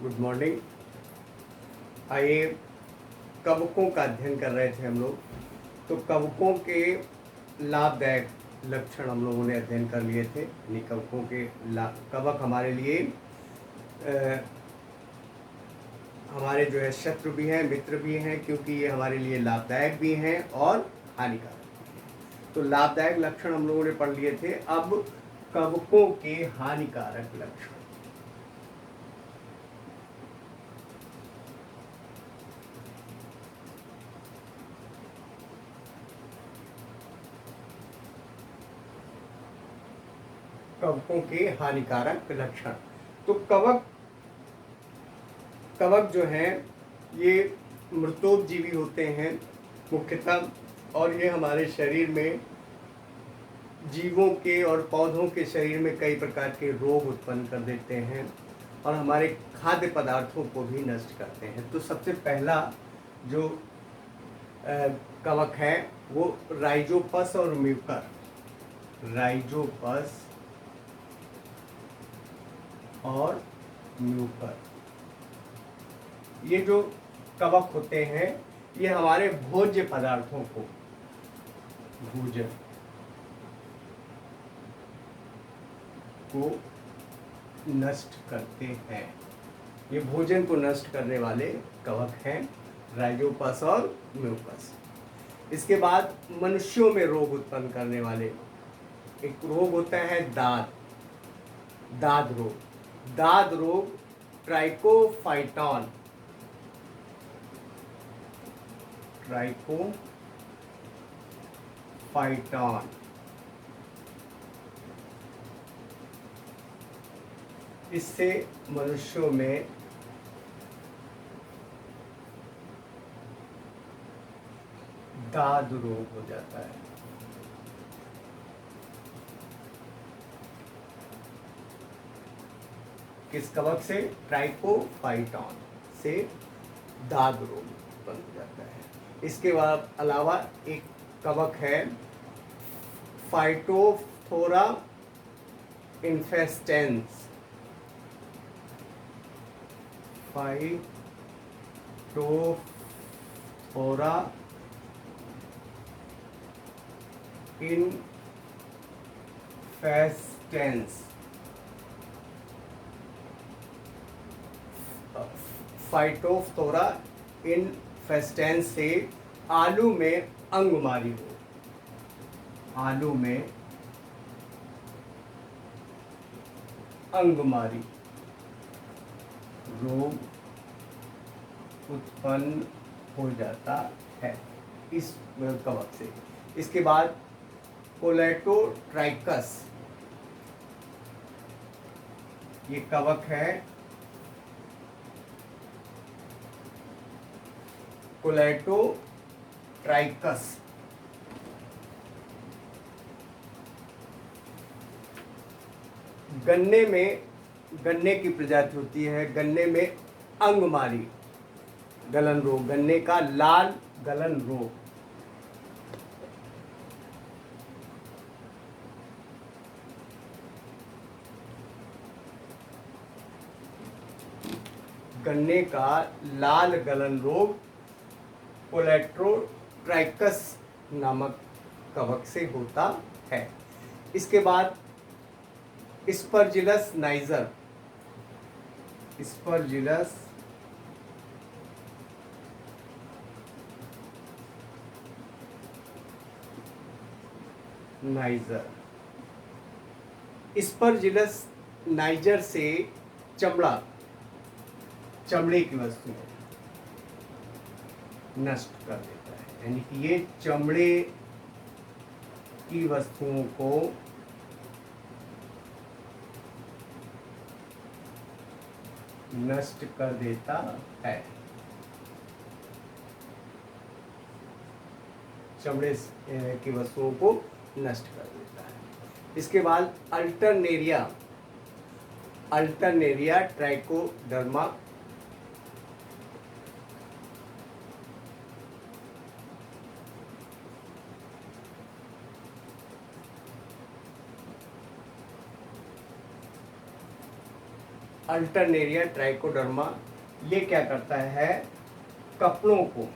Good morning. आइए, कवकों का अध्ययन कर रहे थे हम लोग। तो कवकों के लाभदायक लक्षण हम लोगों ने अध्ययन कर लिए थे। यानी कवकों के कवक हमारे लिए हमारे जो है शत्रु भी हैं, मित्र भी हैं, क्योंकि ये हमारे लिए लाभदायक भी हैं और हानिकारक। तो लाभदायक लक्षण हम लोगों ने पढ़ लिए थे। अब कवकों के हानिकारक लक्षण। कवकों के हानिकारक लक्षण। तो कवक जो हैं ये मृतोपजीवी होते हैं मुख्यतः, और ये हमारे शरीर में जीवों के और पौधों के शरीर में कई प्रकार के रोग उत्पन्न कर देते हैं और हमारे खाद्य पदार्थों को भी नष्ट करते हैं। तो सबसे पहला जो कवक है वो राइजोपस और म्यूकर। राइजोपस और म्यूकर, ये जो कवक होते हैं ये हमारे भोज्य पदार्थों को भोजन को नष्ट करते हैं। ये भोजन को नष्ट करने वाले कवक हैं राइजोपस और म्यूकस। इसके बाद मनुष्यों में रोग उत्पन्न करने वाले एक रोग होता है दाद रोग। दाद रोग ट्राइकोफाइटॉन इससे मनुष्यों में दाद रोग हो जाता है। किस कवक से? ट्राइकोफाइटॉन से दाद रोग उत्पन्न हो जाता है। इसके बाद अलावा एक कवक है Phytophthora infestans. Phytophthora infestans. Phytophthora infestans से आलू में अंगमारी हो। आलू में अंगमारी रोग उत्पन्न हो जाता है इस कवक से। इसके बाद कोलेटोट्राइकस, ये कवक है कोलेटोट्राइकस। गन्ने की प्रजाति होती है। गन्ने में अंगमारी गलन रोग, गन्ने का लाल गलन रोग। गन्ने का लाल गलन रोग कोलेटोट्राइकस नामक कवक से होता है। इसके बाद Aspergillus niger. Aspergillus niger. Aspergillus niger से चमड़े की वस्तुएं नष्ट कर देता है। यानी कि ये चमड़े की वस्तुओं को नष्ट कर देता है। चमड़े की वस्तुओं को नष्ट कर देता है। इसके बाद अल्टरनेरिया ट्राइकोडर्मा। अल्टरनेरिया ट्राइकोडर्मा, ये क्या करता है, कपड़ों को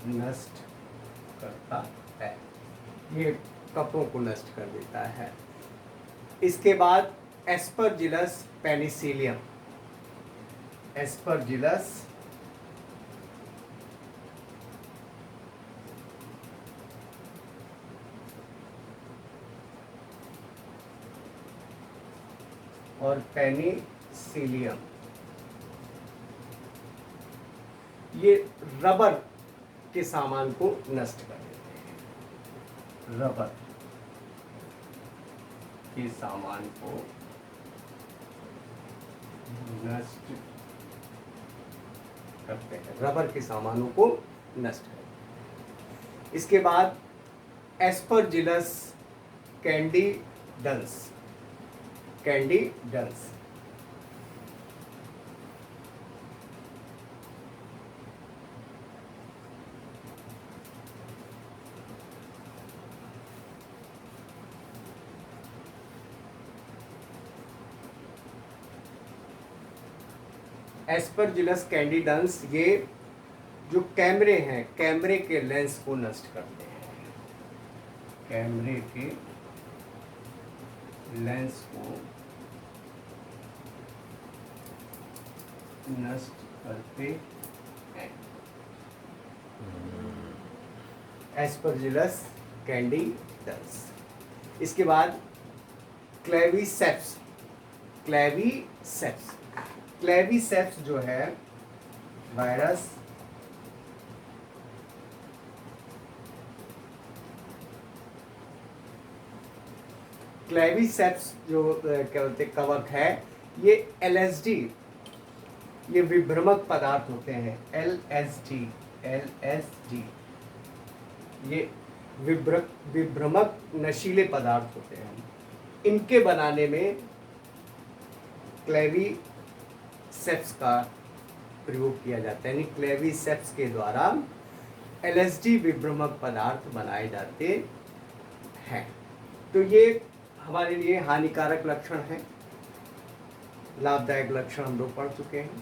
नष्ट करता है, ये कपड़ों को नष्ट कर देता है। इसके बाद एस्परजिलस पेनिसिलियम, एस्परजिलस और पेनिसिलियम, ये रबर के सामान को नष्ट कर देते हैं, रबर के सामान को नष्ट करते हैं, रबर के सामानों को नष्ट करते हैं। इसके बाद एस्परजिलस कैंडिडन्स, कैंडिडन्स एस्परजिलस कैंडिडन्स, ये जो कैमरे हैं, कैमरे के लेंस को नष्ट करते हैं, कैमरे के लेंस को नष्ट करते हैं, एस्परजिलस कैंडिडन्स। इसके बाद क्लेविसेप्स, क्लेविसेप्स, क्लेविसेप्स जो है वायरस, क्लेविसेप्स जो क्या बोलते कवक है, ये LSD, ये विभ्रमक पदार्थ होते हैं, LSD, ये विभ्रमक नशीले पदार्थ होते हैं। इनके बनाने में क्लेविसेप्स का प्रयोग किया जाता है, यानी क्लेविसेप्स के द्वारा LSD विभ्रमक पदार्थ बनाए जाते हैं। तो ये हमारे लिए हानिकारक लक्षण हैं, लाभदायक लक्षण हम लोग पढ़ चुके हैं।